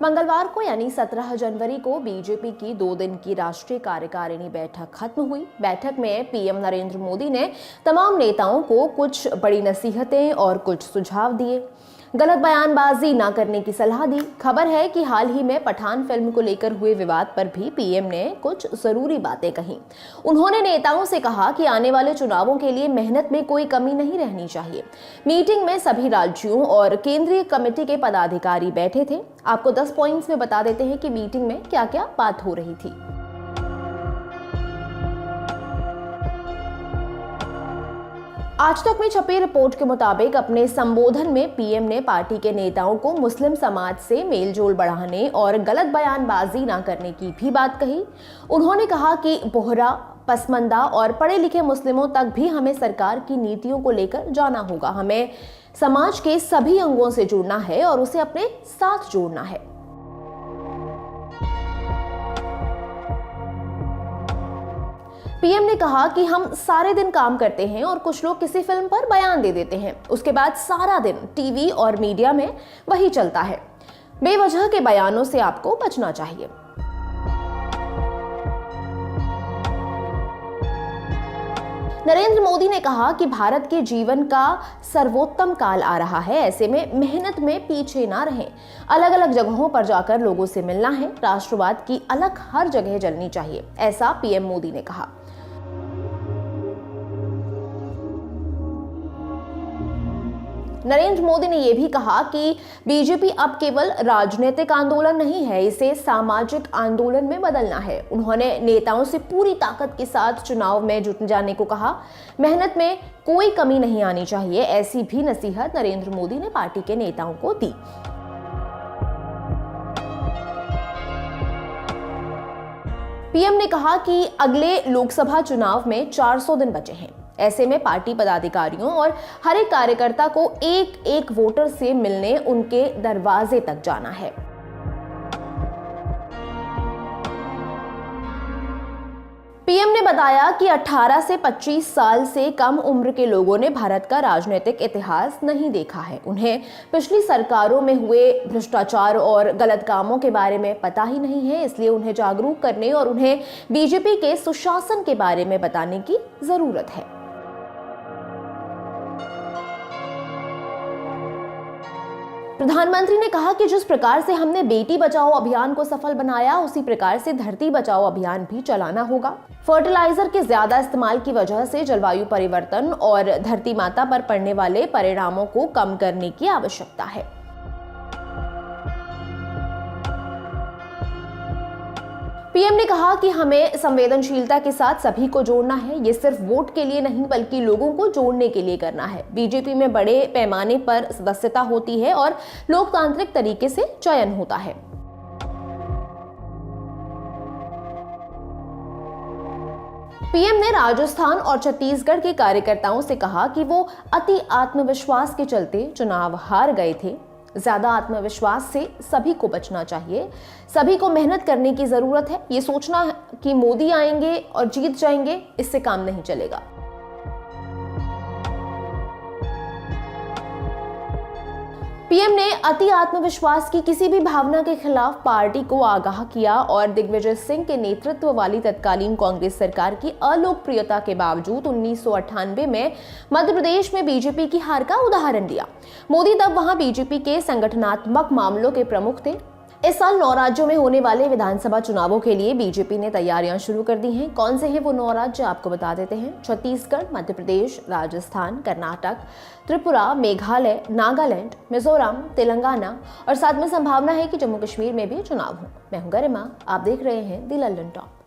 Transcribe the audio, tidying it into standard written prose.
मंगलवार को यानी 17 जनवरी को बीजेपी की 2 दिन की राष्ट्रीय कार्यकारिणी बैठक खत्म हुई। बैठक में पीएम नरेंद्र मोदी ने तमाम नेताओं को कुछ बड़ी नसीहतें और कुछ सुझाव दिए। गलत बयानबाजी न करने की सलाह दी। खबर है कि हाल ही में पठान फिल्म को लेकर हुए विवाद पर भी पीएम ने कुछ जरूरी बातें कही। उन्होंने नेताओं से कहा कि आने वाले चुनावों के लिए मेहनत में कोई कमी नहीं रहनी चाहिए। मीटिंग में सभी राज्यों और केंद्रीय कमेटी के पदाधिकारी बैठे थे। आपको 10 पॉइंट्स में बता देते हैं कि मीटिंग में क्या क्या बात हो रही थी। आज तक में छपी रिपोर्ट के मुताबिक अपने संबोधन में पीएम ने पार्टी के नेताओं को मुस्लिम समाज से मेलजोल बढ़ाने और गलत बयानबाजी न करने की भी बात कही। उन्होंने कहा कि बोहरा, पसमंदा और पढ़े लिखे मुस्लिमों तक भी हमें सरकार की नीतियों को लेकर जाना होगा। हमें समाज के सभी अंगों से जुड़ना है और उसे अपने साथ जोड़ना है। पीएम ने कहा कि हम सारे दिन काम करते हैं और कुछ लोग किसी फिल्म पर बयान दे देते हैं, उसके बाद सारा दिन टीवी और मीडिया में वही चलता है। बेवजह के बयानों से आपको बचना चाहिए। नरेंद्र मोदी ने कहा कि भारत के जीवन का सर्वोत्तम काल आ रहा है। ऐसे में मेहनत में पीछे ना रहें। अलग अलग जगहों पर जाकर लोगों से मिलना है। राष्ट्रवाद की अलग हर जगह जलनी चाहिए, ऐसा पीएम मोदी ने कहा। नरेंद्र मोदी ने यह भी कहा कि बीजेपी अब केवल राजनीतिक आंदोलन नहीं है, इसे सामाजिक आंदोलन में बदलना है। उन्होंने नेताओं से पूरी ताकत के साथ चुनाव में जुट जाने को कहा। मेहनत में कोई कमी नहीं आनी चाहिए, ऐसी भी नसीहत नरेंद्र मोदी ने पार्टी के नेताओं को दी। पीएम ने कहा कि अगले लोकसभा चुनाव में 400 दिन बचे हैं। ऐसे में पार्टी पदाधिकारियों और हर एक कार्यकर्ता को एक एक वोटर से मिलने उनके दरवाजे तक जाना है। पीएम ने बताया कि 18 से 25 साल से कम उम्र के लोगों ने भारत का राजनीतिक इतिहास नहीं देखा है। उन्हें पिछली सरकारों में हुए भ्रष्टाचार और गलत कामों के बारे में पता ही नहीं है, इसलिए उन्हें जागरूक करने और उन्हें बीजेपी के सुशासन के बारे में बताने की जरूरत है। प्रधानमंत्री ने कहा कि जिस प्रकार से हमने बेटी बचाओ अभियान को सफल बनाया, उसी प्रकार से धरती बचाओ अभियान भी चलाना होगा। फर्टिलाइजर के ज्यादा इस्तेमाल की वजह से जलवायु परिवर्तन और धरती माता पर पड़ने वाले परिणामों को कम करने की आवश्यकता है। पीएम ने कहा कि हमें संवेदनशीलता के साथ सभी को जोड़ना है। ये सिर्फ वोट के लिए नहीं बल्कि लोगों को जोड़ने के लिए करना है। बीजेपी में बड़े पैमाने पर सदस्यता होती है और लोकतांत्रिक तरीके से चयन होता है। पीएम ने राजस्थान और छत्तीसगढ़ के कार्यकर्ताओं से कहा कि वो अति आत्मविश्वास के चलते चुनाव हार गए थे। ज्यादा आत्मविश्वास से सभी को बचना चाहिए। सभी को मेहनत करने की जरूरत है। ये सोचना कि मोदी आएंगे और जीत जाएंगे, इससे काम नहीं चलेगा। पीएम ने अति आत्मविश्वास की किसी भी भावना के खिलाफ पार्टी को आगाह किया और दिग्विजय सिंह के नेतृत्व वाली तत्कालीन कांग्रेस सरकार की अलोकप्रियता के बावजूद 1998 में मध्य प्रदेश में बीजेपी की हार का उदाहरण दिया। मोदी तब वहां बीजेपी के संगठनात्मक मामलों के प्रमुख थे। इस साल 9 राज्यों में होने वाले विधानसभा चुनावों के लिए बीजेपी ने तैयारियां शुरू कर दी हैं। कौन से हैं वो 9 राज्य, आपको बता देते हैं। छत्तीसगढ़, मध्य प्रदेश, राजस्थान, कर्नाटक, त्रिपुरा, मेघालय, नागालैंड, मिजोरम, तेलंगाना और साथ में संभावना है कि जम्मू कश्मीर में भी चुनाव हो। मैं हूं गरिमा, आप देख रहे हैं द लंदन टॉक।